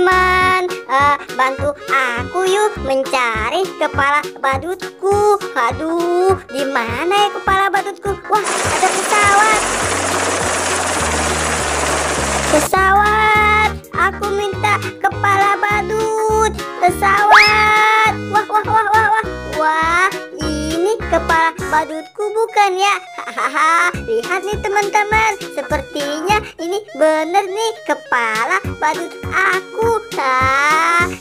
teman-teman, bantu aku yuk mencari kepala badutku. Aduh, di mana ya kepala badutku? Wah, ada pesawat. Pesawat, aku minta kepala badut. Pesawat. Wah, wah, wah, wah, wah. Wah, ini kepala badutku bukan ya? Hahaha, lihat nih teman-teman, sepertinya ini bener nih kepala badut aku.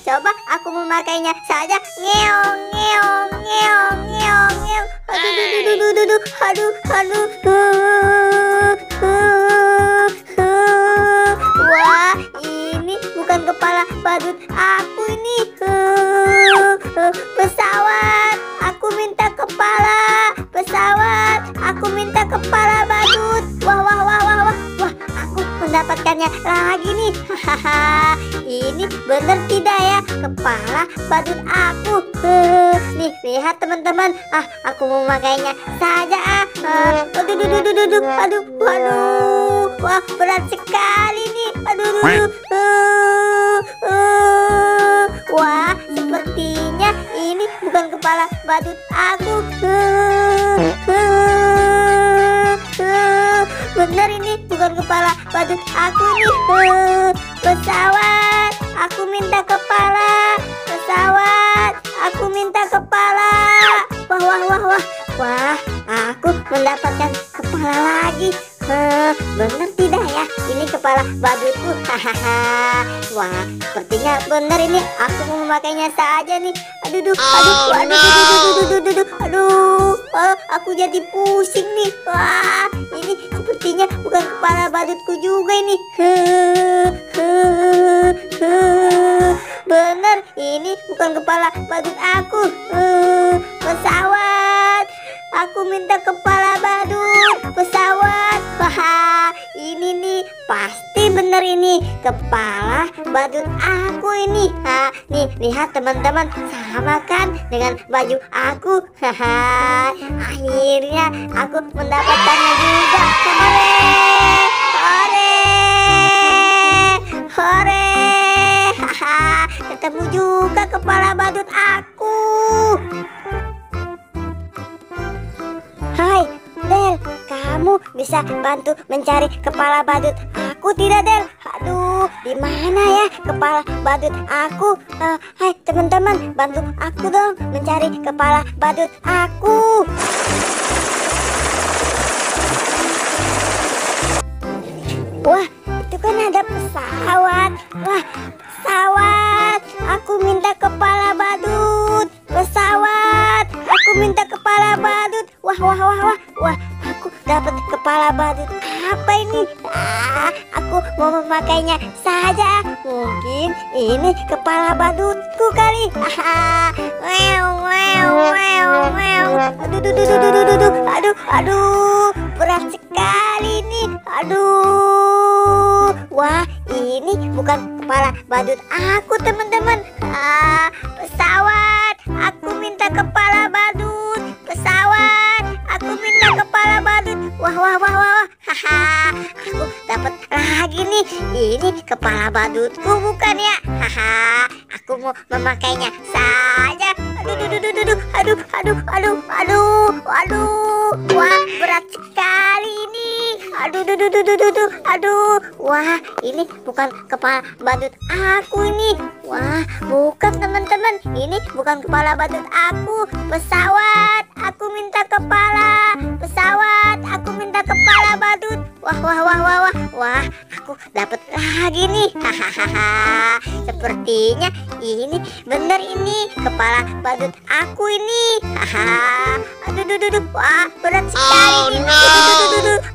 Coba aku memakainya saja. Ngeong, ngeong, ngeong, ngeong, ngeong. Aduh, aduh, wah, ini bukan kepala badut aku ini. Pesawat, aku minta kepala. Pesawat, aku minta kepala badut. Wah, wah, wah, wah, wah, wah, aku mendapatkannya lagi nih. Hahaha, ini bener tidak ya kepala badut aku? Nih, lihat teman-teman. Aku memakainya saja. Aduh, wah, berat sekali nih. Wah, sepertinya ini bukan kepala badut aku. Bener ini bukan kepala badut aku nih. Pesawat, aku minta kepala. Pesawat, aku minta kepala. Wah, wah, wah, wah, wah, aku mendapatkan kepala lagi. Bener tidak ya ini kepala badutku? Hahaha. Wah, sepertinya bener ini. Aku mau memakainya saja nih. Aduh, aku jadi pusing nih. Wah, ini sepertinya bukan kepala badutku juga ini. Bener, ini bukan kepala badut aku. Pesawat, aku minta kepala badut. Pesawat. Wah, ini nih pasti bener ini kepala badut aku ini. Nih, lihat teman-teman, sama kan dengan baju aku. Akhirnya aku mendapatkannya juga. Hore, hore, ketemu juga kepala badut aku. Hai Del, kamu bisa bantu mencari kepala badut aku tidak, Del? Aduh, di mana ya kepala badut aku? Hai teman-teman, bantu aku dong mencari kepala badut aku. Wah, itu kan ada pesawat. Wah, pesawat, aku minta kepala badut. Pesawat, aku minta kepala badut. Wah, wah, wah, wah, wah, aku dapat kepala badut. Apa ini? Aku mau memakainya saja. Mungkin ini kepala badutku kali. Aduh, berat sekali nih. Aduh, wah, ini bukan kepala badut aku teman-teman. Pesawat, aku minta kepala badut. Pesawat, aku minta kepala badut. Wah, wah, wah, wah, aku dapat lagi nih. Ini kepala badutku bukan ya? Aku mau memakainya saja. Aduh, wah, berat sekali ini. Aduh, wah, ini bukan kepala badut aku ini. Wah, bukan teman-teman, ini bukan kepala badut aku. Pesawat, aku minta kepala. Pesawat, aku minta kepala badut. Wah, wah, wah, wah, wah, wah, aku dapat lagi nih. Sepertinya ini bener ini kepala badut aku ini. Aduh, wah, berat sekali ini.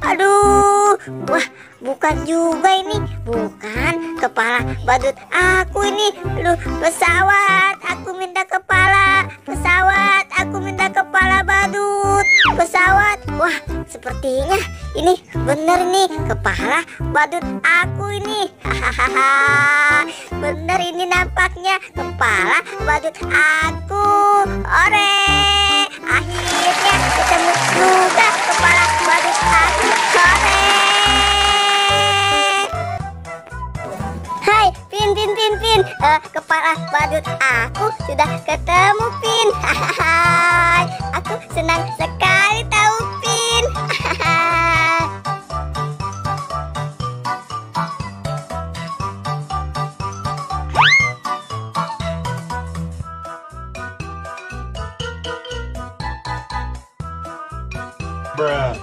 Aduh, wah, bukan juga ini. Bukan kepala badut aku ini. Aduh, pesawat, aku minta kepala. Pesawat, aku minta kepala badut. Pesawat, wah, sepertinya ini bener nih kepala badut aku ini. Bener ini nampaknya kepala badut aku. Ore, akhirnya ketemu juga kepala badut aku. Ore. Hai, Pin, badut aku sudah ketemu, Pin. Hahaha. Aku senang sekali tahu, Pin. Bruh.